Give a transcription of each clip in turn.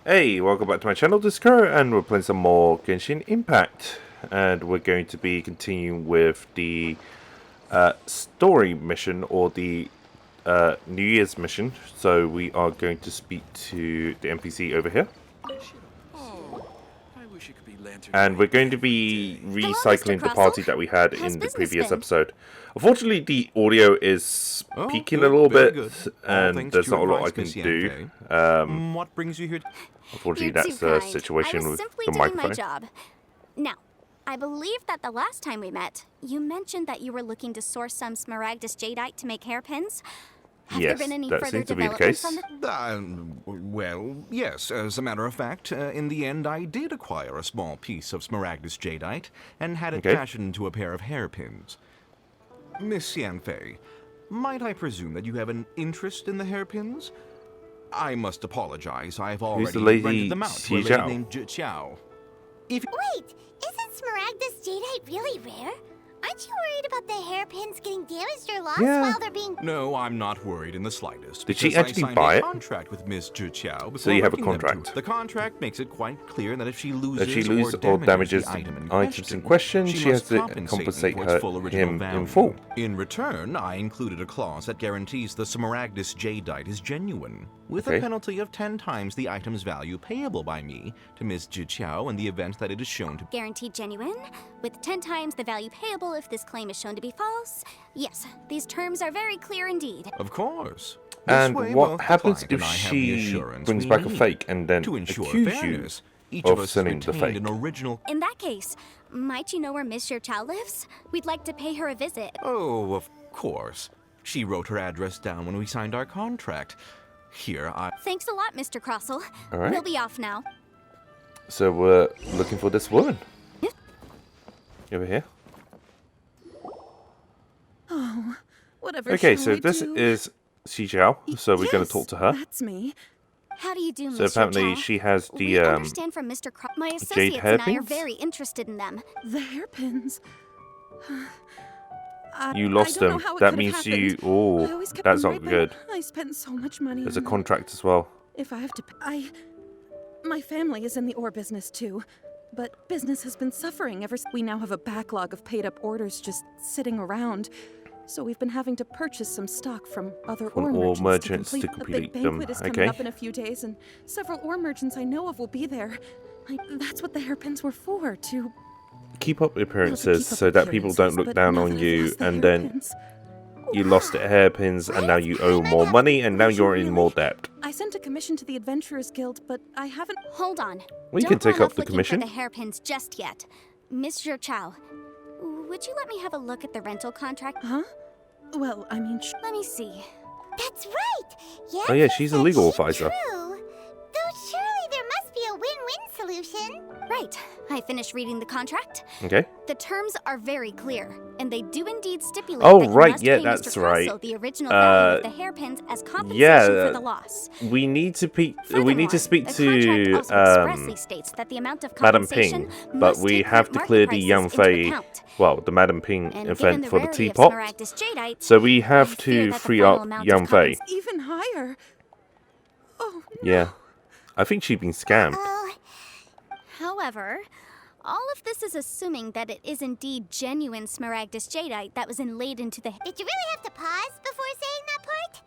Hey, welcome back to my channel, this is Kuro, and we're playing some more Genshin Impact. And we're going to be continuing with the story mission, or the New Year's mission. So we are going to speak to the NPC over here. And we're going to be recycling the party that we had in the previous episode. Unfortunately, the audio is peaking a little bit, and there's not a lot I can do. What brings you here? Unfortunately, that's the situation with the microphone. My job. Now, I believe that the last time we met, you mentioned that you were looking to source some Smaragdus Jadeite to make hairpins. Have there been any further developments on the... Well, yes. As a matter of fact, in the end, I did acquire a small piece of Smaragdus Jadeite and had it fashioned into a pair of hairpins. Miss Yanfei, might I presume that you have an interest in the hairpins? I must apologize. I've already rented them out to a lady named Xiao. Wait, isn't Smaragdus Jadeite really rare? Aren't you worried about the hairpins getting damaged or lost while they're being... No, I'm not worried in the slightest. Did she actually buy it? Contract with Miss Xiao. So you have a contract. The contract makes it quite clear that if she loses or damages the items in question, she has to compensate him in full. In return, I included a clause that guarantees the Smaragdus Jadeite is genuine, with a penalty of 10 times the item's value payable by me to Miss Xiao in the event that it is shown to... Guaranteed genuine, with 10 times the value payable if this claim is shown to be false. Yes, these terms are very clear indeed. Of course. And what happens if she brings back a fake and then accuses you of sending the fake? In that case, might you know where Miss Xiao lives? We'd like to pay her a visit. Oh, of course. She wrote her address down when we signed our contract. Here, Thanks a lot, Mr. Crossell. All right. We'll be off now. So we're looking for this woman. Over here. Oh, whatever. Okay, so this is Xiao, so we're going to talk to her. That's me. How do you do, Miss So apparently she has the we understand from Mr. My associates and I are very interested in them. The hairpins. You lost them. That means you... Oh, that's not good. I spent so much money. There's a contract as well. If I have to pay... My family is in the ore business too. But business has been suffering ever since we now have a backlog of paid-up orders just sitting around. So we've been having to purchase some stock from other ore merchants to complete them. A big banquet is coming up in a few days, and several ore merchants I know of will be there. That's what the hairpins were for, to... Keep up appearances so that people don't look down on you, and then you lost the hairpins, and now you owe more money, and now you're in more debt. I sent a commission to the Adventurers Guild, but I haven't... Hold on. We can take up the commission. For the hairpins just yet. Miss Xiao, would you let me have a look at the rental contract? Huh? Well, I mean... Let me see. That's right! Yes, oh yeah, she's a legal advisor. True. Though surely there must be a win-win solution. Right. I finished reading the contract. Okay. The terms are very clear, and they do indeed stipulate that you must pay Mr. Crossell the original value of the hairpins as compensation for the loss. We need to speak to states that the amount of Madam Ping, but we have to clear the Yanfei, well, the Madam Ping event for the Teapot. So we have to free up Yanfei. Even higher. Oh, no. Yeah. I think she's been scammed. However, all of this is assuming that it is indeed genuine Smaragdus Jadeite that was inlaid into the... Did you really have to pause before saying that part?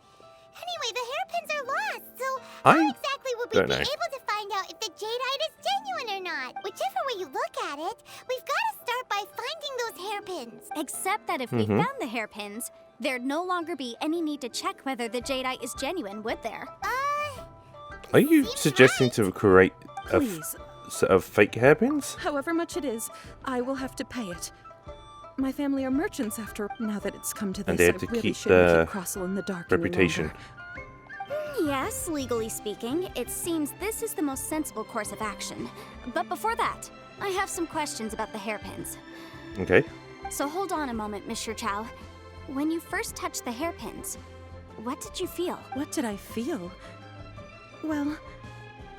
Anyway, the hairpins are lost, so how exactly would we be able to find out if the Jadeite is genuine or not? Whichever way you look at it, we've got to start by finding those hairpins. Except that if we found the hairpins, there'd no longer be any need to check whether the Jadeite is genuine, would there? Are you suggesting to create a set of fake hairpins? However much it is, I will have to pay it. My family are merchants after... Now that it's come to this, and they have to keep their reputation. Yes, legally speaking, it seems this is the most sensible course of action. But before that, I have some questions about the hairpins. Okay. So hold on a moment, Miss Xiao. When you first touched the hairpins, what did you feel? What did I feel? Well,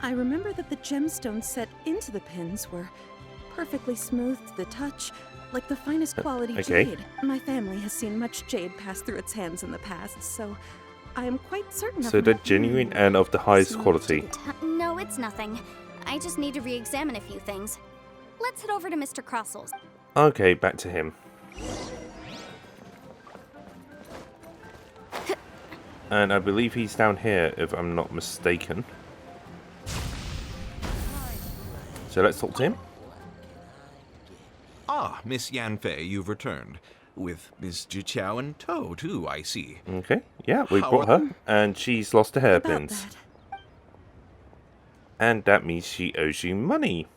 I remember that the gemstones set into the pins were perfectly smooth to the touch, like the finest quality jade. My family has seen much jade pass through its hands in the past, so I am quite certain of so they're genuine and of the highest quality. No, No, it's nothing. I just need to re-examine a few things. Let's head over to Mr. Crossel's. Okay, back to him. And I believe he's down here, if I'm not mistaken. So let's talk to him. Ah, Miss Yanfei, you've returned. With Miss Jiqiao in tow, too, I see. Okay, yeah, we brought her, and she's lost the hairpins. And that means she owes you money.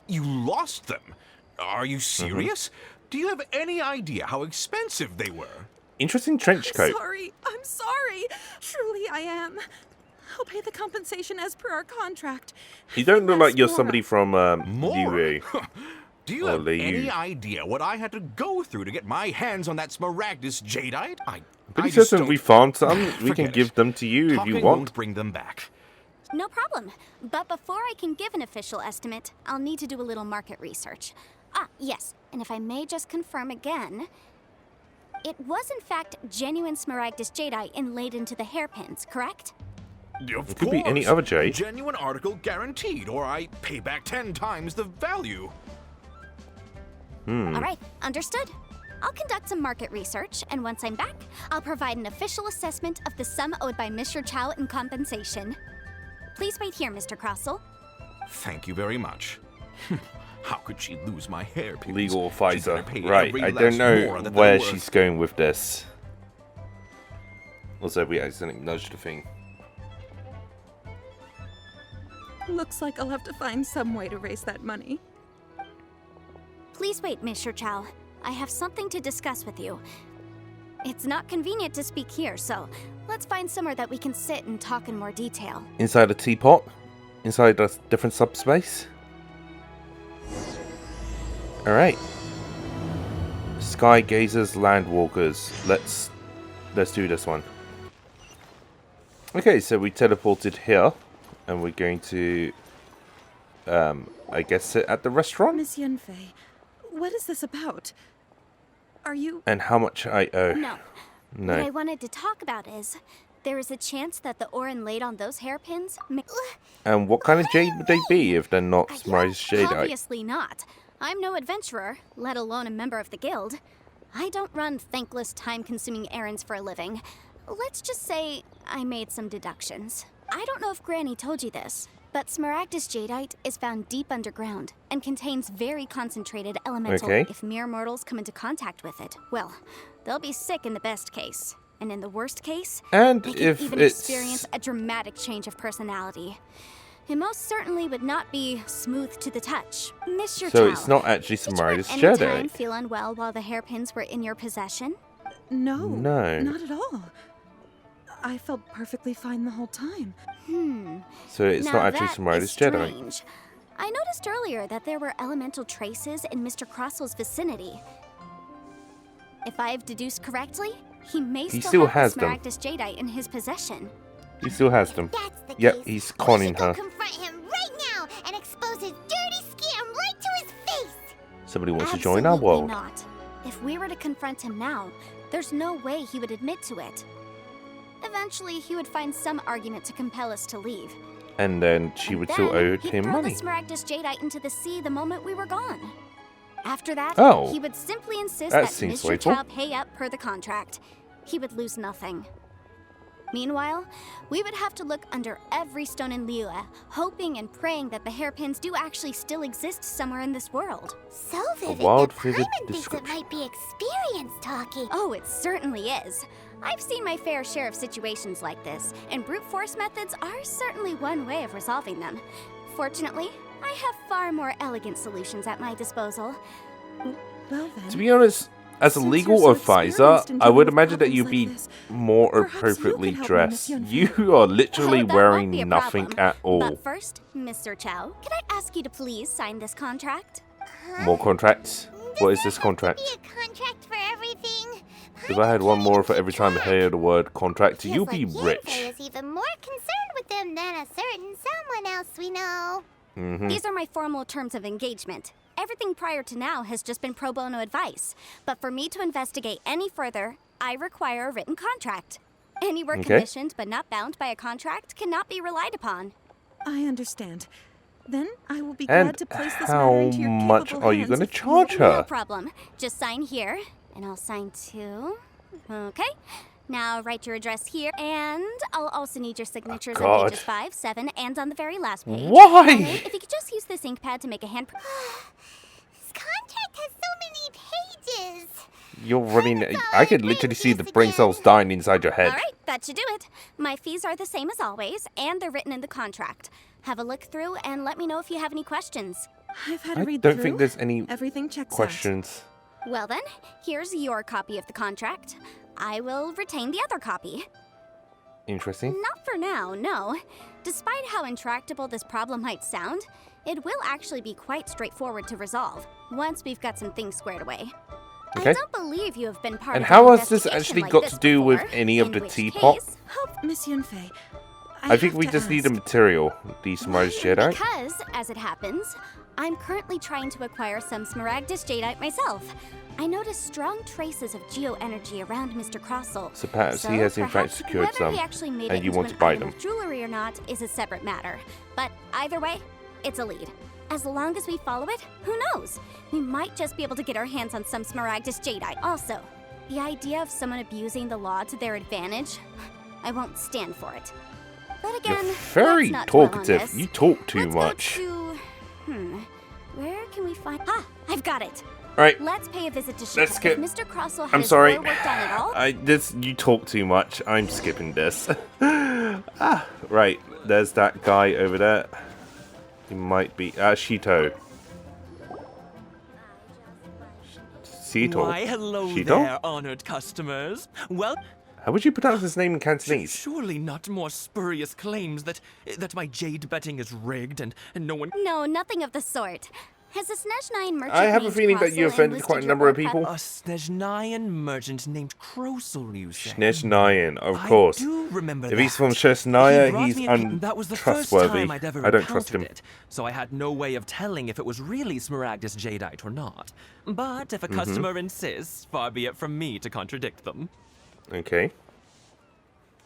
You lost them? Are you serious? Do you have any idea how expensive they were? Interesting trench coat. I'm sorry. Truly I am. I'll pay the compensation as per our contract. You don't look like you're somebody from More? Liu. Do you have any idea what I had to go through to get my hands on that Smaragdus jadeite? Pretty certain we found some. We can give them to you if you want. Won't bring them back. No problem. But before I can give an official estimate, I'll need to do a little market research. Ah, yes. And if I may just confirm again, it was in fact genuine Smaragdus jadeite inlaid into the hairpins, correct? Of could be any other jade. Genuine article guaranteed, or I pay back 10 times the value. All right, understood. I'll conduct some market research, and once I'm back, I'll provide an official assessment of the sum owed by Mr. Chow in compensation. Please wait here, Mr. Crossell. Thank you very much. How could she lose my hairpins? Legal advisor. She Right, I don't know where she's going with this. Also, we accidentally nudged the thing. Looks like I'll have to find some way to raise that money. Please wait, Mr. Chow. I have something to discuss with you. It's not convenient to speak here, so let's find somewhere that we can sit and talk in more detail. Inside a teapot? Inside a different subspace? Alright. Sky Gazers, Landwalkers. Let's do this one. Okay, so we teleported here. And we're going to, I guess, sit at the restaurant? Miss Yanfei, what is this about? Are you... And how much I owe. No. What I wanted to talk about is, there is a chance that the ore inlaid on those hairpins may... And what kind of jade would they be if they're not Smaragdus jadeite? Obviously not. I'm no adventurer, let alone a member of the guild. I don't run thankless, time-consuming errands for a living. Let's just say I made some deductions. I don't know if Granny told you this, but Smaragdus jadeite is found deep underground and contains very concentrated elemental. Okay. If mere mortals come into contact with it, well, they'll be sick in the best case. And in the worst case, and they can if even experience a dramatic change of personality. It most certainly would not be smooth to the touch. Mr. So Chow, it's not actually Smaragdus did you at any time jadeite? feel unwell while the hairpins were in your possession? No. No. Not at all. I felt perfectly fine the whole time. So it's Now not actually that Smaragdus is jadeite. strange. I noticed earlier that there were elemental traces in Mr. Crossel's vicinity. If I've deduced correctly, he may still has have the them. Smaragdus jadeite in his possession. He still has them. That's the Yep, case. he's conning We should her. go confront him right now and expose his dirty scam right to his face. Somebody wants to join our Absolutely world. not. If we were to confront him now, there's no way he would admit to it. Eventually, he would find some argument to compel us to leave. And then she would still Then owe he'd him throw money. the Smaragdus jadeite into the sea the moment we were gone. After that, Oh, he would simply insist that that seems Mr. wasteful. Chow pay up per the contract. He would lose nothing. Meanwhile, we would have to look under every stone in Liyue, hoping and praying that the hairpins do actually still exist somewhere in this world. So vivid wild, that vivid Paimon thinks it description. might be experience talking. Oh, it certainly is. I've seen my fair share of situations like this, and brute force methods are certainly one way of resolving them. Fortunately, I have far more elegant solutions at my disposal. Well then. To be honest, as a Since legal you're so advisor, experienced in I would dealing with imagine that you'd be problems like this, more perhaps you appropriately could help me, Miss dressed. Yanfei. You are literally Oh, that wearing won't be a nothing problem. at all. But first, Mr. Chow, can I ask you to please sign this contract? More contracts? What is this contract? Be a contract for everything. If I had one more for every time I hear the word contract, Feels you'd be like rich. Yanfei is even more concerned with them than a certain someone else we know. These are my formal terms of engagement. Everything prior to now has just been pro bono advice. But for me to investigate any further, I require a written contract. Any work Okay. commissioned but not bound by a contract cannot be relied upon. I understand. Then I will be glad And to place this how matter into your much capable are you hands going to if you- charge No her? problem. Just sign here, and I'll sign too. Okay. Now write your address here, and I'll also need your signatures on God. pages 5, 7, and on the very last page. Why? And if you could just use this ink pad to make a hand. This contract has so many pages. You're running. I could literally see the brain cells dying inside your head. All right, that should do it. My fees are the same as always, and they're written in the contract. Have a look through and let me know if you have any questions. I've had a I read don't through. think there's any Everything checks questions. Well then, here's your copy of the contract. I will retain the other copy. Interesting. Not for now, no. Despite how intractable this problem might sound, it will actually be quite straightforward to resolve once we've got some things squared away. Okay. I don't believe you have been part And of how an has this investigation actually like got this to do with before, any of in the which teapot? case- out. Miss Yanfei, I think have we to just need the ask. material. The Smaragd Jedi. Because, as it happens, I'm currently trying to acquire some Smaragdus Jadeite myself. I noticed strong traces of geoenergy around Mr. Crossel. So perhaps he has in fact perhaps secured whether some, he actually made and it you into want an to buy item them. of jewelry or not is a separate matter. But either way, it's a lead. As long as we follow it, who knows? We might just be able to get our hands on some Smaragdus Jadeite. Also, the idea of someone abusing the law to their advantage, I won't stand for it. But again, You're very let's not dwell on talkative. this. You talk too Let's much. Go to, where can we find? Ah, I've got it. Right. Let's pay a visit to Let's Chicago. skip. If Mr. Crossel had I'm his sorry. oil work done at all. You talk too much. I'm skipping this. Right. There's that guy over there. He might be Shito. Shito. Why, hello Shito? there, honored customers. Well, How would you pronounce his name in Cantonese? surely not more spurious claims that my jade betting is rigged and no one... No, nothing of the sort. Has a Snezhnine merchant I have a named feeling that you Crossel offended enlisted quite a your number of war people. A Snezhnayan merchant named Krosel, you say? Snezhnayan, of course. I do remember If that. he's from He Snezhnaya, brought he's me a- That was the first untrustworthy. time I'd ever I don't trust him. encountered it, so I had no way of telling if it was really Smaragdus Jadeite or not. But if a customer insists, far be it from me to contradict them. Okay.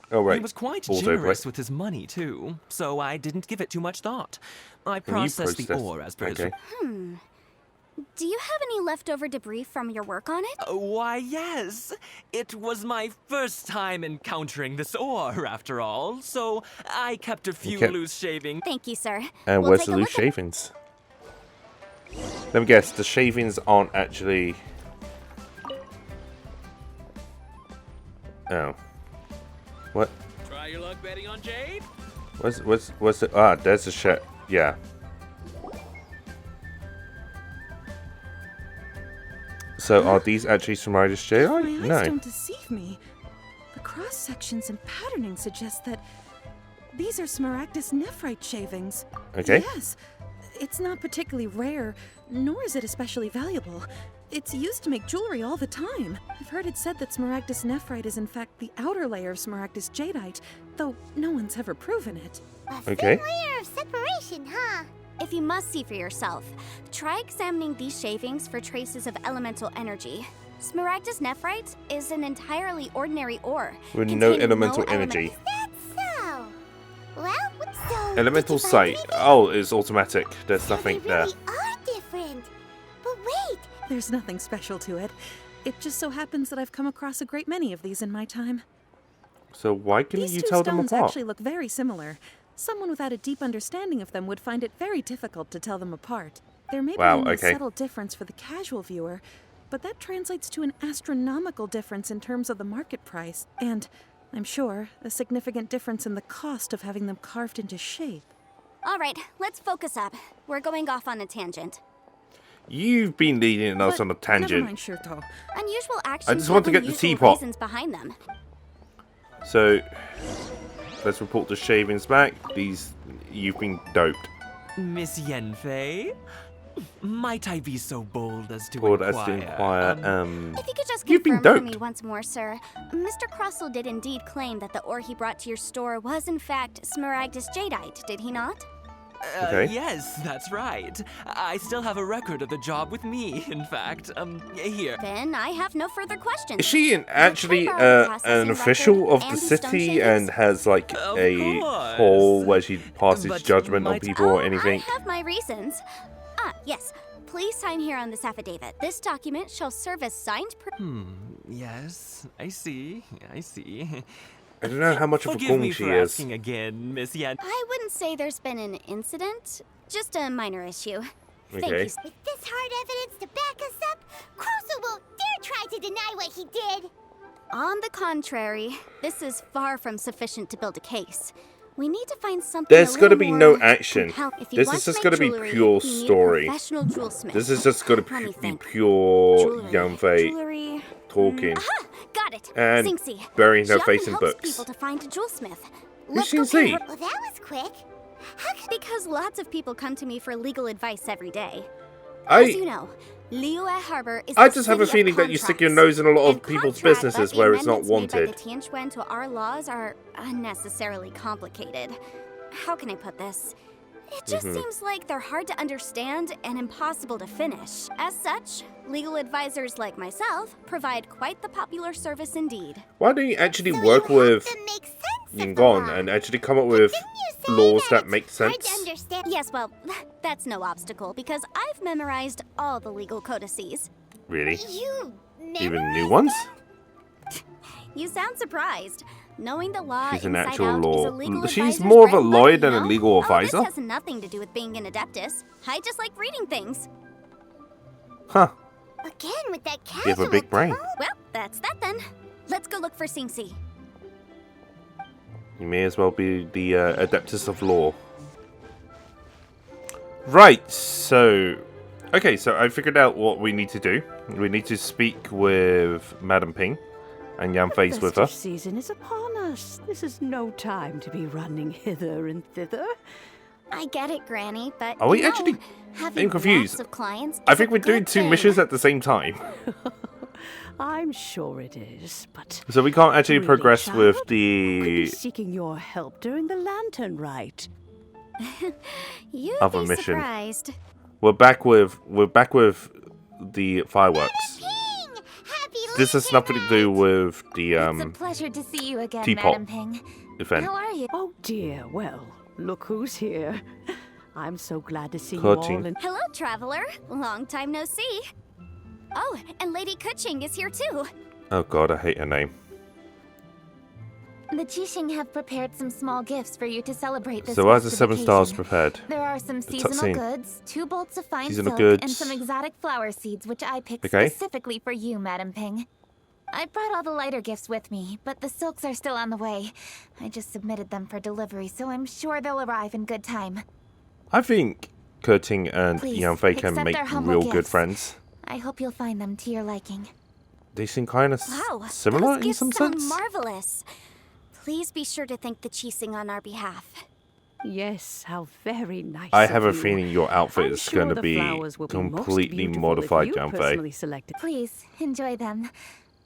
Oh, right. He was quite Auto generous play. with his money, too, so I didn't give it too much thought. I And you processed the processed- ore as per his okay. Do you have any leftover debris from your work on it? Why, yes. It was my first time encountering this ore, after all, so I kept a few Okay. loose shavings. Thank you, sir. And We'll where's take the a loose look at- shavings? Let me guess, the shavings aren't actually... Oh. What? Try your luck betting on jade? What's it? Ah, there's the shit. Yeah. So are these actually Smaragdus Jedi? My eyes No. don't deceive me. The cross sections and patterning suggest that these are Smaragdus nephrite shavings. Okay. Yes. It's not particularly rare, nor is it especially valuable. It's used to make jewelry all the time. I've heard it said that Smaragdus nephrite is in fact the outer layer of Smaragdus jadeite, though no one's ever proven it. A Okay. thin layer of separation, huh? If you must see for yourself, try examining these shavings for traces of elemental energy. Smaragdus nephrite is an entirely ordinary ore. With no containing elemental element- energy. That's so. Well, so Elemental did you find sight. anything? Oh, it's automatic. There's So nothing they there. really are different. But wait, There's nothing special to it. It just so happens that I've come across a great many of these in my time. So why couldn't These you two tell them stones apart? actually look very similar. Someone without a deep understanding of them would find it very difficult to tell them apart. There may be Wow, only okay. a subtle difference for the casual viewer, but that translates to an astronomical difference in terms of the market price, and, I'm sure, a significant difference in the cost of having them carved into shape. All right, let's focus up. We're going off on a tangent. You've been leading us But on a Never tangent. mind, Shirto. Unusual actions just want to have get the unusual teapot. reasons behind them. So let's report the shavings back. You've been doped. Miss Yanfei? Might I be so bold as to Bored inquire? as to inquire. If you could just You've been confirm for me doped. once more, sir. Mr. Crossel did indeed claim that the ore he brought to your store was in fact Smaragdus jadeite, did he not? Okay. Yes, that's right. I still have a record of the job with me, in fact. Here. Then I have no further questions. Is she actually Trade bar an processing official record of the and these stone city shavings? and has like Of a course. hall where she passes But judgment on might- people or anything? I have my reasons. Yes. Please sign here on this affidavit. This document shall serve as signed Yes, I see. I see. I don't know how much of a Forgive me gong she for is. asking again, Miss Yan. I wouldn't say there's been an incident, just a minor issue. Thank Okay. you. With this hard evidence to back us up, Kurosu won't dare try to deny what he did. On the contrary, this is far from sufficient to build a case. We need to find something. There's got gotta to be no action. If you This want is to just make gonna be jewelry, pure you need a story. professional jewelsmith. This is just gonna Let me be think. pure Jewelry. Yanfei Jewelry. talking. Aha! Got it. And Singsi. burying her She face often in helps books. people to find a jewelsmith. Who's Let's go Singsi? pay her- Well, that was quick. Because lots of people come to me for legal advice every day. As you I know, Liyue Harbor is I the just have a city of feeling that you stick your contracts. nose in a lot of And people's contracts, businesses but where it's not the amendments made wanted. by the Tianquan to our laws are unnecessarily complicated. How can I put this? It just Mm-hmm. seems like they're hard to understand and impossible to finish. As such, legal advisors like myself provide quite the popular service indeed. Why don't you actually So work you have with to make sense of the Yingon law. and actually come up with Didn't you say laws that it's make hard to sense? understand? Yes, well, that's no obstacle because I've memorized all the legal codices. Really? You Even memorized new ones? You sound surprised. Knowing the law She's an inside actual out is a law. legal She's advisor's more of a bread and lawyer butter, than you a know? legal advisor. Oh, this has nothing to do with being an adeptus. I just like reading things. Huh. again with that You casual have a big brain. tone. Well, that's that then. Let's go look for Singsi. You may as well be the Adeptus of Law. Right, so... Okay, so I figured out what we need to do. We need to speak with Madam Ping, and Yanfei's with her. Festive season is upon us. This is no time to be running hither and thither. I get it, Granny, but Are we you know, actually- having I'm confused. lots of clients I is think a we're doing good two thing. missions at the same time. I'm sure it is, but So we can't actually Really, progress with child? could be the seeking your help during the lantern rite. You'd other be mission. surprised. We're back with the fireworks. Ping! Happy This has Lantern nothing to do with the It's a pleasure to see you again, Teapot Madam Ping. event. How are you? Oh dear, well, look who's here. I'm so glad to see you Cutting. all and Hello, traveler. Long time no see. Oh, and Lady Kuching is here too. Oh god, I hate her name. The Qixing have prepared some small gifts for you to celebrate this So why is the festive 7 stars occasion. prepared? There are some The seasonal cutscene. goods, 2 bolts of fine Seasonal silk, goods. and some exotic flower seeds, which I picked Okay. specifically for you, Madam Ping. I brought all the lighter gifts with me, but the silks are still on the way. I just submitted them for delivery, so I'm sure they'll arrive in good time. I think Kurting and Please, Yanfei can accept make our humble real good gifts. friends. I hope you'll find them to your liking. They seem kind of Wow, similar those in gifts some sound sense. marvelous. Please be sure to thank the Qixing on our behalf. yes, how very nice. I of have a you. feeling your outfit I'm is sure going to the be flowers will most completely beautiful modified, if you Yanfei. personally selected. Please, enjoy them.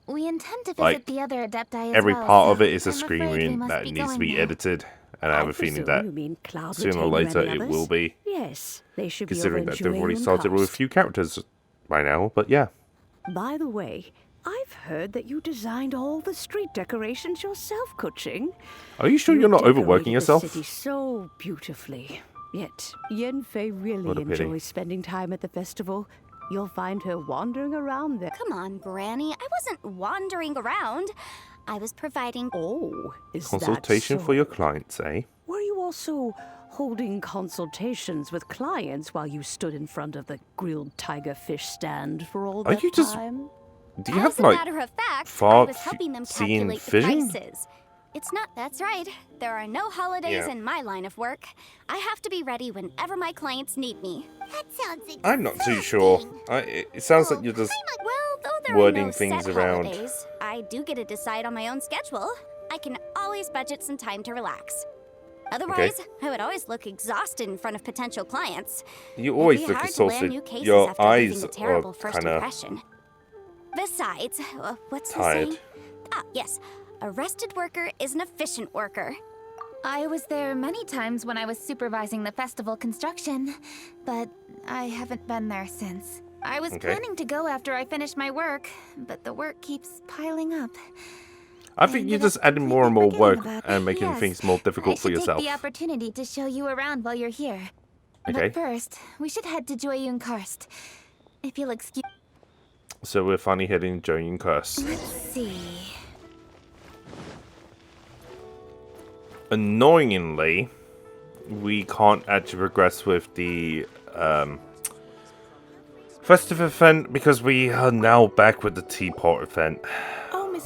We intend to visit Like, the other Adepti as Every well, part of so it is a I'm screen afraid we reading must that be needs to going be now. edited, and I have a feeling presume that you mean Cloud, sooner or Retainer, later and the it others? will be, Yes, they should be considering over that they've already Julian started with a Coast. few characters by now. But yeah, By the way, I've heard that you designed all the street decorations yourself, Kuching. are you sure You you're not decorated overworking the yourself? city so beautifully. Yet Yanfei really What a pity. enjoys spending time at the festival. You'll find her wandering around there. Come on, Granny. I wasn't wandering around. I was providing. Oh, is Consultation that so? for your clients, eh? Were you also holding consultations with clients while you stood in front of the grilled tiger fish stand for all Are that you just- time? Do you As have a like matter of fact, I far was helping them seeing calculate the vision? prices. It's not. That's right. There are no holidays Yeah. in my line of work. I have to be ready whenever my clients need me. That sounds exhausting. I'm not too sure. It sounds like you're just Well, though there Wording are no things set around. holidays, I do get to decide on my own schedule. I can always budget some time to relax. Otherwise, I would always look exhausted in front of potential clients. you always It'd be look hard to land exhausted. new cases Your after eyes leaving a are terrible first kind of impression. Besides, what's the tired. saying? Ah, yes. A rested worker is an efficient worker. I was there many times when I was supervising the festival construction, but I haven't been there since. I was planning to go after I finished my work, but the work keeps piling up. I think you're just adding more and more work and making things more difficult for yourself. Take the opportunity to show you around while you're here. Okay. But first, we should head to Joyun Karst. If you'll excuse. So we're finally heading to Joyun Karst. Let's see. Annoyingly, we can't actually progress with the festive event because we are now back with the Teapot event.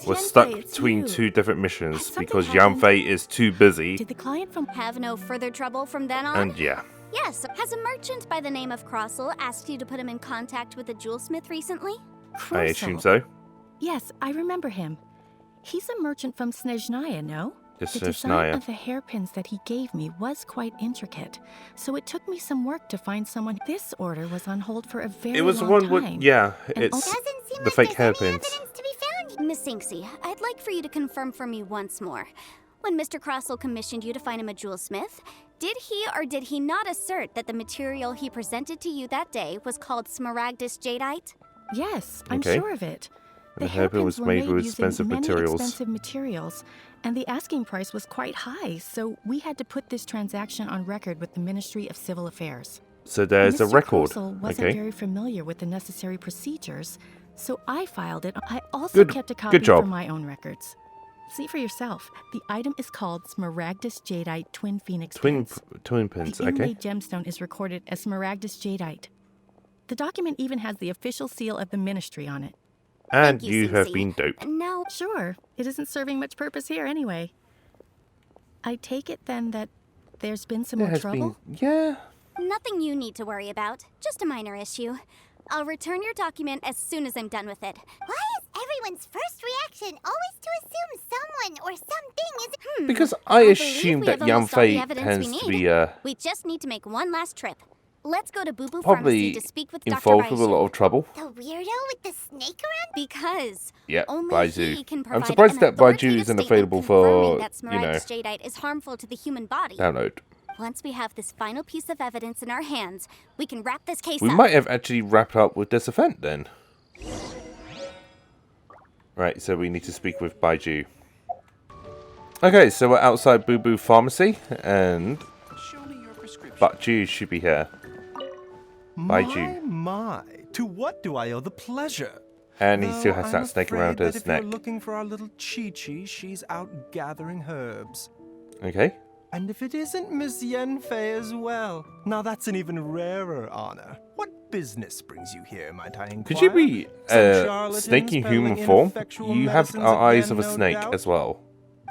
We're stuck between two different missions because Yanfei is too busy. Did the client have no further trouble from then on? And yeah. Yes. Has a merchant by the name of Crossel asked you to put him in contact with a jewelsmith recently? I assume so. Yes, I remember him. He's a merchant from Snezhnaya, no? The design of the hairpins that he gave me was quite intricate, so it took me some work to find someone. This order was on hold for a very long time. It was the one with, yeah, it's the fake hairpins. Miss Inksy, I'd like for you to confirm for me once more. When Mr. Crossel commissioned you to find him a jewelsmith, did he or did he not assert that the material he presented to you that day was called Smaragdus Jadeite? Yes, I'm sure of it. The hairpin was made with expensive materials, and the asking price was quite high, so we had to put this transaction on record with the Ministry of Civil Affairs. So there's a record. Mr. wasn't very familiar with the necessary procedures, so I filed it. I also kept a copy for my own records. See for yourself. The item is called Smaragdus Jadeite Twin Phoenix Pins. Twin pins, the inlaid gemstone is recorded as Smaragdus Jadeite. The document even has the official seal of the ministry on it. And you have been doped. No. Sure, it isn't serving much purpose here anyway. I take it then that there's been some more trouble? Yeah. Nothing you need to worry about. Just a minor issue. I'll return your document as soon as I'm done with it. Why is everyone's first reaction always to assume someone or something is... Because I assume that Yanfei tends to be We just need to make one last trip. Let's go to Boo Boo probably Pharmacy to speak with Dr. involved with a lot of trouble. The weirdo with the snake around? Because only Baiju. He can provide I'm surprised that Baiju isn't available for, you know, Jadeite is harmful to the human body. Download. Once we have this final piece of evidence in our hands, we can wrap this case up. We might have actually wrapped up with this event then. Right, so we need to speak with Baiju. Okay, so we're outside Boo Boo Pharmacy, and Baiju should be here. Baiju. My, to what do I owe the pleasure? And he still has that snake around his neck. If you're looking for our little Chi-Chi, she's out gathering herbs. Okay. And if it isn't Miss Yanfei as well, now that's an even rarer honor. What business brings you here, might I inquire? Could you be snake in human form? You have our eyes of a snake as well.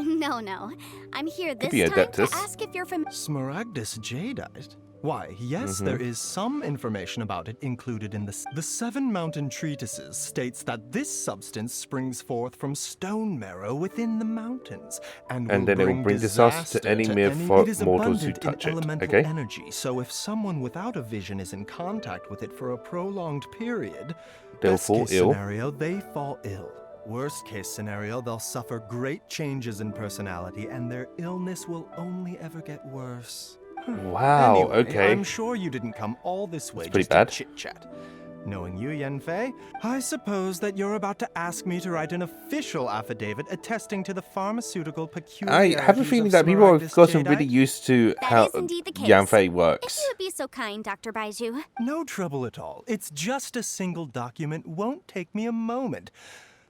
No. I'm here this time to ask if you're from Smaragdus Jadeite? Why, yes, there is some information about it included in the Seven Mountain Treatises states that this substance springs forth from stone marrow within the mountains, and then it will bring disaster to any mere mortals who touch it. Okay. Energy, so if someone without a vision is in contact with it for a prolonged period, they'll fall ill. Scenario, they fall ill. Worst case scenario, they'll suffer great changes in personality, and their illness will only ever get worse. Wow, anyway, okay. I'm sure you didn't come all this way just to chit-chat. Knowing you, Yanfei, I suppose that you're about to ask me to write an official affidavit attesting to the pharmaceutical peculiarities I have a feeling that people have gotten really used to how Yanfei works. If you would be so kind, Dr. Baiju. No trouble at all. It's just a single document. Won't take me a moment.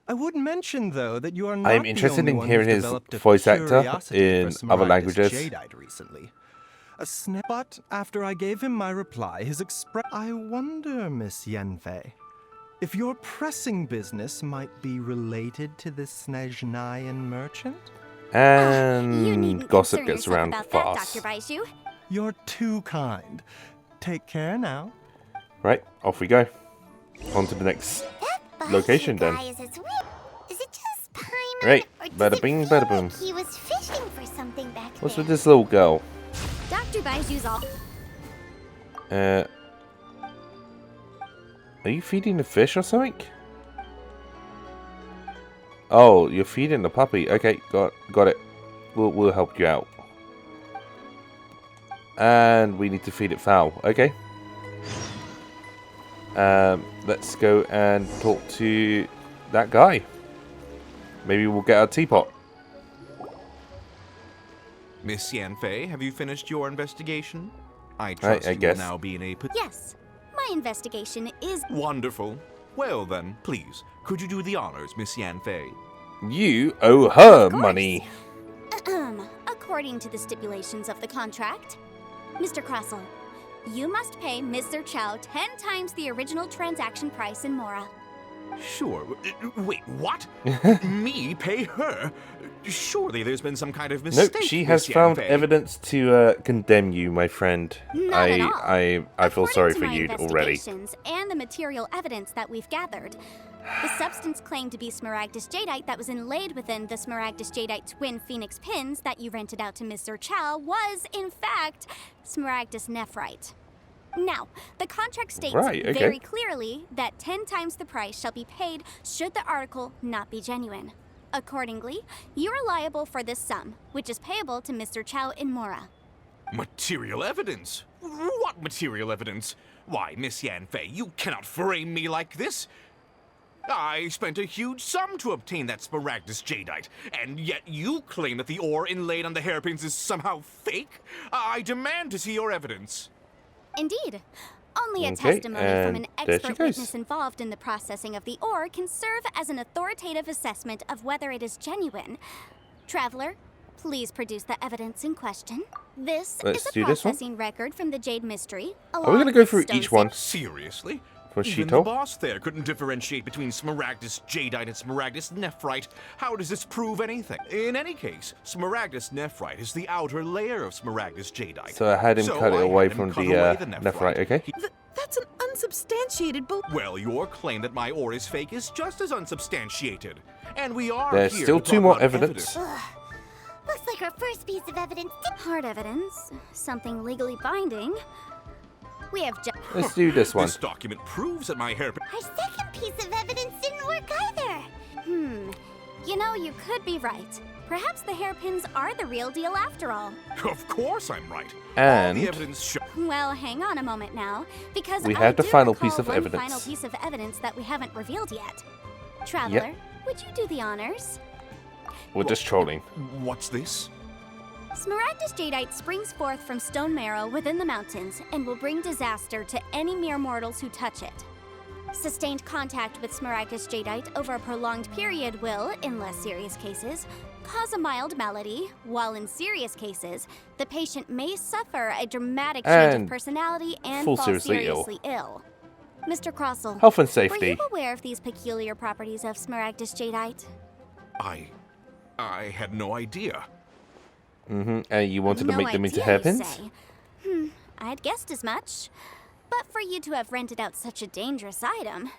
I would mention, though, that you are not I'm interested in hearing his voice actor in other languages. Recently. But after I gave him my reply, his I wonder, Miss Yanfei, if your pressing business might be related to this Snezhnayan merchant? And gossip gets around fast. Dr. Baiju. You're too kind. Take care now. Right, off we go. On to the next location then. Is it just Paimon? Right, bada bing, bada boom. He was fishing for something back What's there? with this little girl? Dr. Baiju's all. Are you feeding the fish or something? Oh, you're feeding the puppy. Okay, got it. We'll help you out. And we need to feed it fowl. Okay. Let's go and talk to that guy. Maybe we'll get our teapot. Miss Yanfei, have you finished your investigation? I trust you will now be in a... Yes. My investigation is... Wonderful. Well then, please, could you do the honors, Miss Yanfei? You owe her money. According to the stipulations of the contract, Mr. Crossell, you must pay Ms. Zerchow 10 times the original transaction price in Mora. Sure. Wait, what? Me pay her? Surely there's been some kind of mistake. Nope, she has found evidence to condemn you, my friend. Not at all. I feel sorry for you already. And the material evidence that we've gathered, the substance claimed to be Smaragdus Jadeite that was inlaid within the Smaragdus Jadeite twin phoenix pins that you rented out to Ms. Zerchow was, in fact, Smaragdus Nephrite. Now, the contract states very clearly that 10 times the price shall be paid should the article not be genuine. Accordingly, you are liable for this sum, which is payable to Ms. Zerchow in Mora. Material evidence? What material evidence? Why, Miss Yanfei, you cannot frame me like this. I spent a huge sum to obtain that Smaragdus Jadeite, and yet you claim that the ore inlaid on the hairpins is somehow fake? I demand to see your evidence. Indeed. Only a testimony from an expert witness involved in the processing of the ore can serve as an authoritative assessment of whether it is genuine. Traveler, please produce the evidence in question. This is a processing record from the Jade Mystery. Are we going to go through each one? Seriously? Was she Even told? The boss there couldn't differentiate between Smaragdus Jadeite and Smaragdus Nephrite. How does this prove anything? In any case, Smaragdus Nephrite is the outer layer of Smaragdus Jadeite. So I had him cut it away from the Nephrite, okay? That's an unsubstantiated Well, your claim that my ore is fake is just as unsubstantiated. And we are There's here still to two talk more about evidence. Looks like our first piece of evidence. Hard evidence. Something legally binding. We have Let's do this one. This document proves that my hairpin... Our second piece of evidence didn't work either. You know, you could be right. Perhaps the hairpins are the real deal after all. Of course I'm right. And all the evidence well, hang on a moment now, because we have the final piece of one evidence. Final piece of evidence that we haven't revealed yet. Traveler, would you do the honors? We're just trolling. What's this? Smaragdus Jadeite springs forth from stone marrow within the mountains and will bring disaster to any mere mortals who touch it. Sustained contact with Smaragdus Jadeite over a prolonged period will, in less serious cases, cause a mild malady, while in serious cases, the patient may suffer a dramatic change of personality and fall seriously ill. Mr. Crossell, health and safety. Were you aware of these peculiar properties of Smaragdus Jadeite? I had no idea. And you wanted to make them into hairpins? I'd guessed as much. But for you to have rented out such a dangerous item,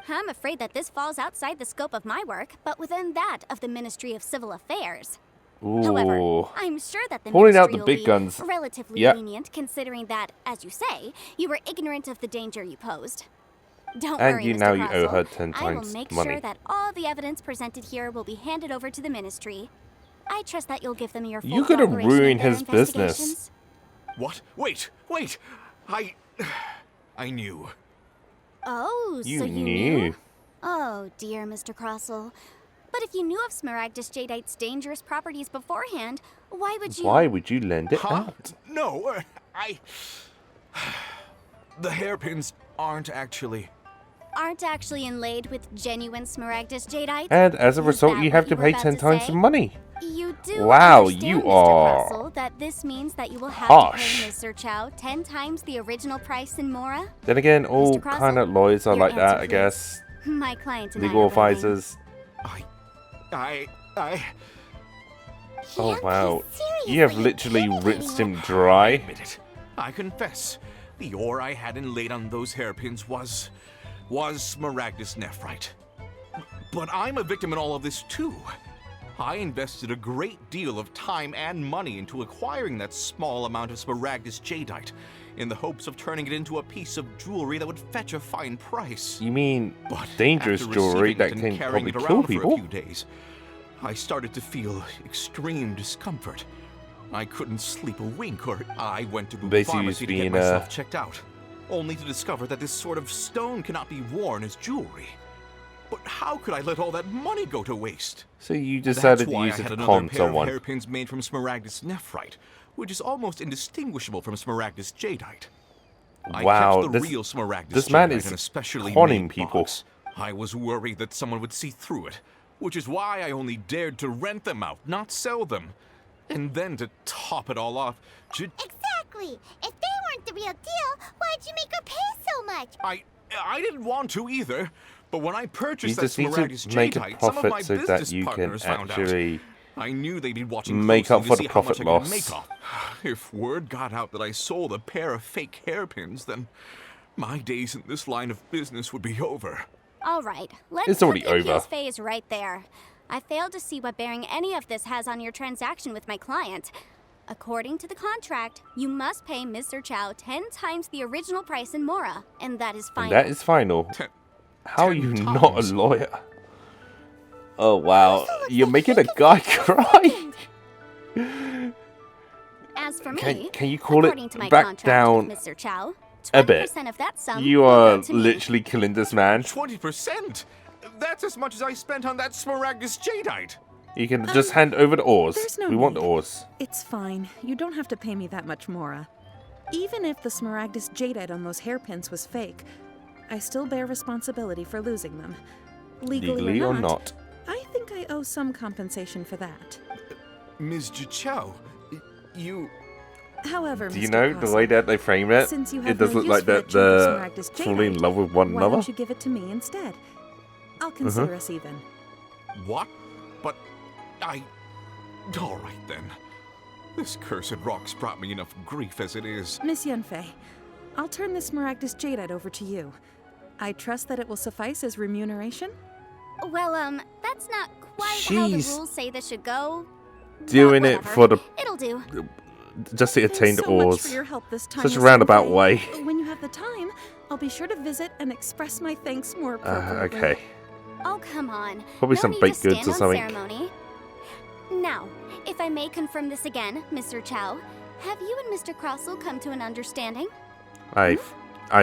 I'm afraid that this falls outside the scope of my work, but within that of the Ministry of Civil Affairs. Ooh. However, I'm sure that the Pulling Ministry out the big will be guns. relatively lenient, considering that, as you say, you were ignorant of the danger you posed. Don't worry, you Mr. now Crossell. you owe her 10 I will times make money. sure that all the evidence presented here will be handed over to the Ministry. I trust that you'll give them your full You could have cooperation in ruined their his business. investigations. What? Wait! I knew. Oh, You so you knew? Oh, dear Mr. Crossell. But if you knew of Smaragdus Jadeite's dangerous properties beforehand, why would you... Why would you lend it out? No, The hairpins aren't actually inlaid with genuine Smaragdus Jadeite? And as a result, you have to pay 10 times the money. You do wow, understand, you Mr. are Crossell, that this means that you will have harsh. to pay Ms. Zerchow 10 times the original price in Mora? Then again, all Mr. Crossell, kind of lawyers are your like that, answer, I guess. My client and Legal I are waiting. advisors. I Oh wow, seriously you have literally rinsed him dry. admit it. I confess, the ore I had inlaid on those hairpins was Smaragdus Nephrite. But I'm a victim in all of this too. I invested a great deal of time and money into acquiring that small amount of Smaragdus Jadeite, in the hopes of turning it into a piece of jewelry that would fetch a fine price. You mean But dangerous after jewelry receiving that it and can carrying probably it kill around people? For a few days, I started to feel extreme discomfort. I couldn't sleep a wink, or I went to Google Basically Pharmacy to being, get myself checked out, only to discover that this sort of stone cannot be worn as jewelry. But how could I let all that money go to waste? So you decided to That's why use I it had to another con pair someone. of hairpins made from Smaragdus nephrite, which is almost indistinguishable from Smaragdus jadeite. I Wow, kept the real Smaragdus this man jadeite is in a specially conning made people. box. I was worried that someone would see through it, which is why I only dared to rent them out, not sell them. And then to top it all off, Exactly! If they weren't the real deal, why'd you make her pay so much? I didn't want to either, but when I You purchased that just need Smaragdus to make a jadeite, some of profit my so business that you can partners found out. actually I knew they'd be watching make up closely for to the see how much profit I could loss. make off. If word got out that I sold a pair of fake hairpins, then my days in this line of business would be over. All right, let's It's already cut the over. appeals phase right there. I failed to see what bearing any of this has on your transaction with my client. According to the contract, you must pay Mr. Chow 10 times the original price in Mora, and that is final. And that is final. How are you 10 not a times. lawyer? Oh wow, you're making a guy cry. As for me, Can you call according it to my back contract down with Mr. Chow, 20% a bit? of that sum You will are go to me. literally killing this man. 20%? That's as much as I spent on that Smaragdus jadeite. You can just hand over the oars. There's no We want the need. oars. It's fine. You don't have to pay me that much, Mora. Even if the Smaragdus jadeite on those hairpins was fake, I still bear responsibility for losing them. Legally or not, I think I owe some compensation for that. Ms. Chow, you... However, Do you Mr. know the Crossell, way that they frame it? since you It have does no look use like for that that cheaper they're Smaragdus falling in jadeite, love with one why another. don't you give it to me instead? I'll consider us even. What? But I... All right, then. This cursed rock's brought me enough grief as it is. Miss Yanfei, I'll turn this Smaragdus jadeite over to you. I trust that it will suffice as remuneration? Well, that's not quite how the She's rules say this should go. doing But it whatever. for the It'll do. just to attain the Thanks so much oars. for your help this time, Such a Miss roundabout Yanfei. way. When you have the time, I'll be sure to visit and express my thanks more appropriately. Okay. Oh, come on. Probably no some need baked to goods stand or on something. Ceremony. Now, if I may confirm this again, Mr. Chow, have you and Mr. Crossell come to an understanding? I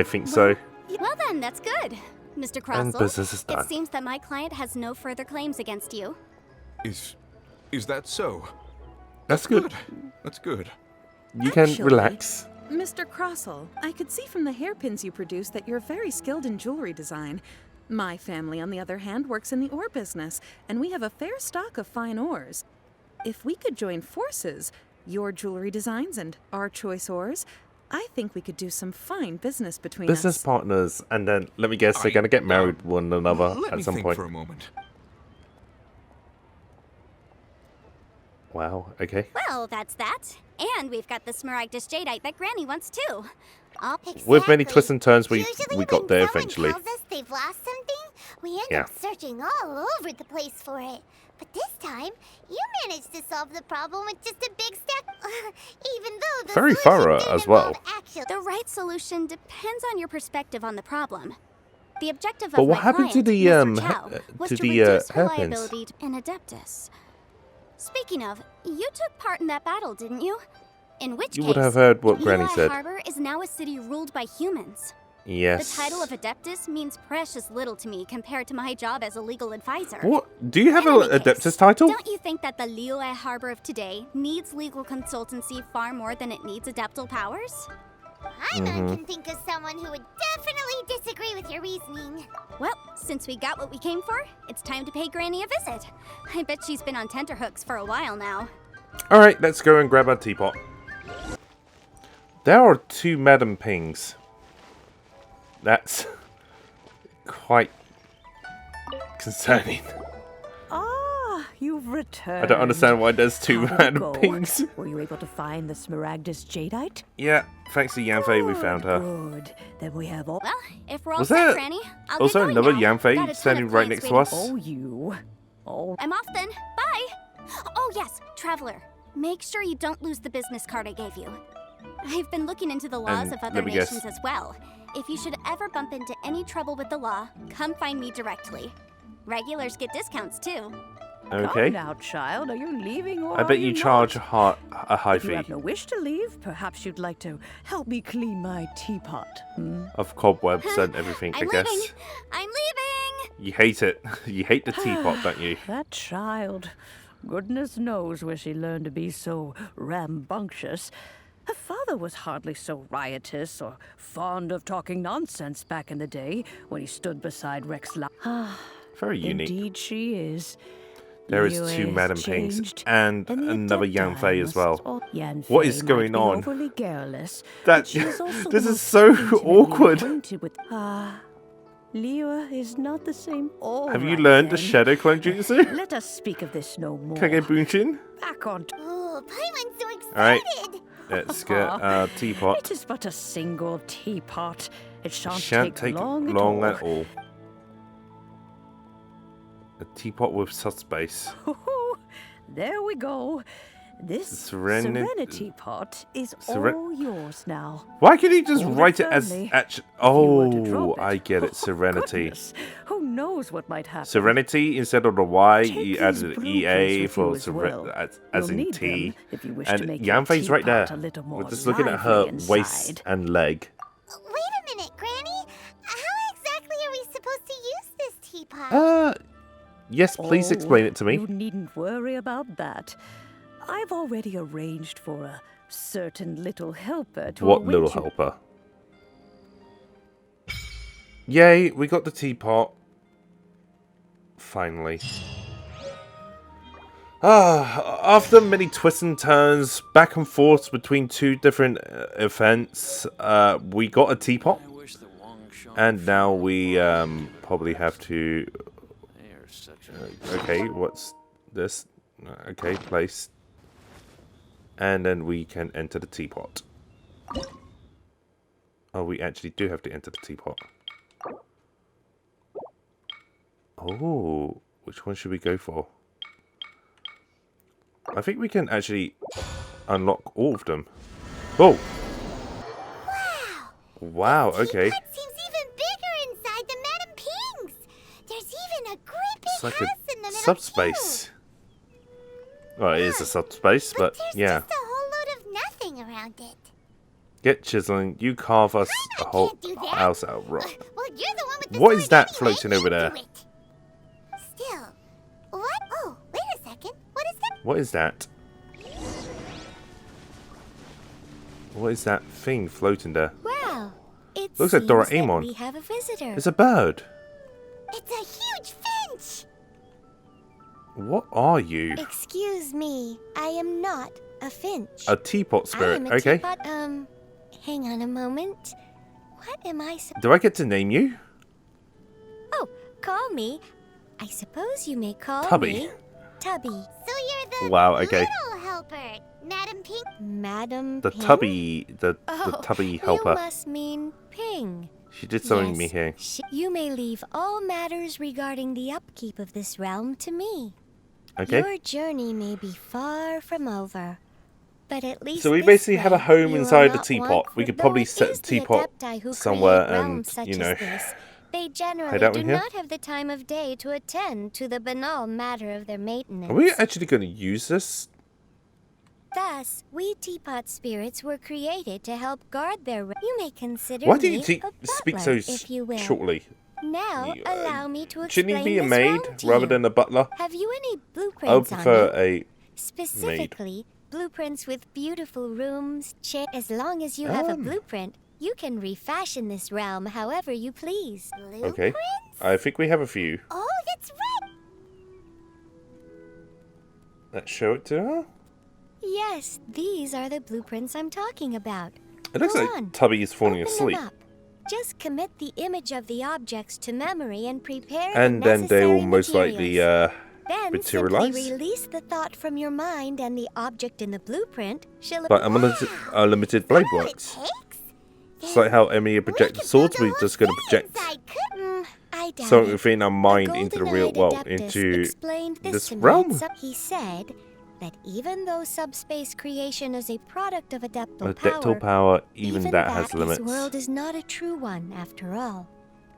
think so. Well then, that's good. Mr. Crossell, And business is done. it seems that my client has no further claims against you. Is that so? That's good. That's good. You can Actually, relax. Mr. Crossell, I could see from the hairpins you produce that you're very skilled in jewelry design. My family, on the other hand, works in the ore business, and we have a fair stock of fine ores. If we could join forces, your jewelry designs and our choice ores, I think we could do some fine business between Business us. partners, and then let me guess, they're gonna get married one another Let at me some think point. for a moment. Wow. Okay. Well, that's that. And we've got the Smaragdus jadeite that Granny wants too. With many Exactly. twists and turns, we Usually got when there someone eventually. tells us they've lost something, we end Yeah. up searching all over the place for it. But this time, you managed to solve the problem with just a big stack. Even though the Very solution thorough didn't as well. involve action. The right solution depends on your perspective on the problem. The objective But of what my happened to client, the, Mr. Chow, was to to the, reduce her hairpins? liability to an Adeptus. Speaking of, you took part in that battle, didn't you? In which You case, would have heard what Granny Lehigh said. Harbor is now a city ruled by humans. Yes. The title of Adeptus means precious little to me compared to my job as a legal advisor. What? Do you have In a any case, Adeptus title? Don't you think that the Lehigh Harbor of today needs legal consultancy far more than it needs adeptal powers? Paimon can think of someone who would definitely disagree with your reasoning. Well, since we got what we came for, it's time to pay Granny a visit. I bet she's been on tenterhooks for a while now. Alright, let's go and grab our teapot. There are 2 Madam Pings. That's quite concerning. Ah, you've returned. I don't understand why there's 2 How did it Madam go? Pings. Were you able to find the Smaragdus jadeite? Yeah, thanks to Yanfei we found her. Good. Then we have all. Well, if we're all Was set, there Granny, I'll also get going another now. Got a Yanfei ton standing of right clients next to waiting. us? Oh, you. Oh. I'm off then. Bye. Oh yes, Traveler. Make sure you don't lose the business card I gave you. I've been looking into the laws And of other let me guess. nations as well. If you should ever bump into any trouble with the law, come find me directly. Regulars get discounts too. Okay. Come now, child. Are you leaving or I bet are you not? charge a high If you fee. have no wish to leave, perhaps you'd like to help me clean my teapot. Of cobwebs and everything, I I'm guess. leaving. I'm leaving. You hate it. You hate the teapot, don't you? That child. Goodness knows where she learned to be so rambunctious. Her father was hardly so riotous or fond of talking nonsense back in the day when he stood beside Rex Very unique. Indeed she is. There is Yue 2 has Madam Pinks changed, and the another Adepti Yanfei as well. must- Yanfei What is might going be on? overly garrulous, That- but she is also this the is most so intimately awkward. acquainted with- Liu is not the same. All Have you right, learned the then. Shadow Clone Jutsu? Let us speak of this no more. Kage Bunshin? Back on. Oh, Paimon's so excited. Alright. Let's get teapot. It is but a single teapot. It shan't, Shan't take long, at all. A teapot with subspace. There we go. This Serenity pot is all yours now. Why can he just Hold it write it as firmly. actually? you were to Oh, drop it. I get it. Serenity. Goodness, who knows what might happen? Serenity instead of the Y, Take you these added an blueprints EA with for you as well. as You'll in need T. them if you wish And to make your Yanfei's right there. teapot a little more We're just looking at her lively waist inside. and leg. Wait a minute, Granny. How exactly are we supposed to use this teapot? Yes, please explain it to me. You needn't worry about that. I've already arranged for a certain little helper to What await little you. helper? Yay, we got the teapot. Finally. After many twists and turns, back and forth between 2 different events, we got a teapot. And now we probably have to... okay, what's this? Okay, place. And then we can enter the teapot. Oh, we actually do have to enter the teapot. Oh, which one should we go for? I think we can actually unlock all of them. Oh! Wow, okay. Teapot seems even bigger inside than Madam Ping's. There's even a great big It's like house a in the middle subspace. Well, it is a subspace, but there's yeah. just a whole load of nothing around it. Get chiseling. You carve us a whole can't do that. house out of rock. Well, you're the one with the What sword is that anyway. floating over there? Do it. Still, what? Oh, wait a second. What is that? What is that? What is that thing floating there? Wow. It Looks like seems that Doraemon. we have a visitor. It's a bird. It's a huge finch. What are you? Excuse me. I am not a finch. A teapot spirit. I am a Okay. teapot, hang on a moment. What am I Do I get to name you? Oh, call me. I suppose you may call Tubby. me Tubby. So you're the Wow, okay. little helper, Madam Ping. Madam The Ping? tubby, the Oh, tubby you helper. must mean Ping. She did something Yes, me here. You may leave all matters regarding the upkeep of this realm to me. Okay. Your journey may be far from over, but at least So we this basically have a way home you will inside the not teapot. want We for- could though probably it set is the teapot Adepti who somewhere create and, realms such you know, as this. They generally hide out do in here. not have the time of day to attend to the banal matter of their maintenance. Are we actually going to use this? Thus, we teapot spirits were created to help guard their. You may consider Why do me you a speak so butler, if you will. shortly? Now, allow me to explain Shouldn't he be a this maid realm to rather you. than a butler? Have you any I would blueprints prefer on you? a Specifically, blueprints with beautiful rooms, chairs. As long as you have a blueprint, you can refashion this realm however you please. Okay. I think we have a few. Oh, that's right. Let's show it to her. Yes, these are the blueprints I'm talking about. It looks Go like on, Tubby is falling open asleep. them up. Just commit the image of the objects to memory and prepare And the then they will necessary most likely materials. Then simply materialize. release the thought from your mind and the object in the blueprint shall Like unlimited blade works. It's like how Emily projected swords, we're just going to project I doubt something it. within our mind into the real Golden-eyed world, Adeptus into explained this to me realm. He said that even though subspace creation is a product of adeptal Adeptal power, even that that has limits. This world is not a true one, after all.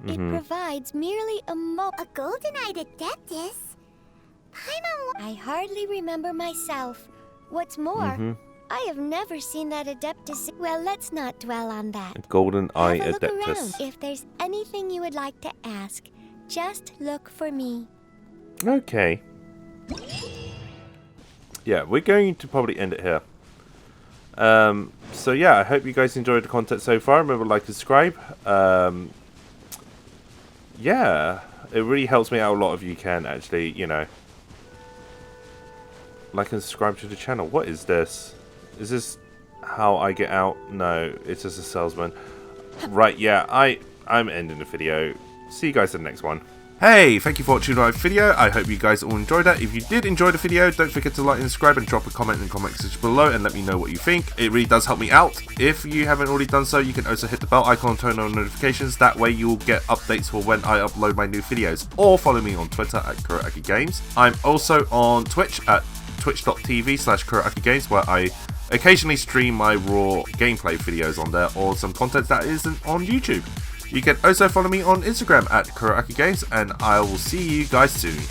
It Mhm. provides merely a A golden-eyed adeptus? Paimon, I hardly remember myself. What's more, I have never seen that Adeptus. Well, let's not dwell on that. Golden Eye Have a look Adeptus. around. If there's anything you would like to ask, just look for me. Okay. Yeah, we're going to probably end it here. So yeah, I hope you guys enjoyed the content so far. Remember, like and subscribe. Yeah, it really helps me out a lot if you can actually, you know, like and subscribe to the channel. What is this? Is this how I get out? No, it's just a salesman. Right, yeah, I'm ending the video. See you guys in the next one. Hey, thank you for watching my video. I hope you guys all enjoyed that. If you did enjoy the video, don't forget to like and subscribe and drop a comment in the comment section below and let me know what you think. It really does help me out. If you haven't already done so, you can also hit the bell icon and turn on notifications. That way you'll get updates for when I upload my new videos. Or follow me on Twitter at KuroAkiGames. I'm also on Twitch at twitch.tv/KuroAkiGames, where I occasionally stream my raw gameplay videos on there or some content that isn't on YouTube. You can also follow me on Instagram at KuroAkiGames, and I will see you guys soon.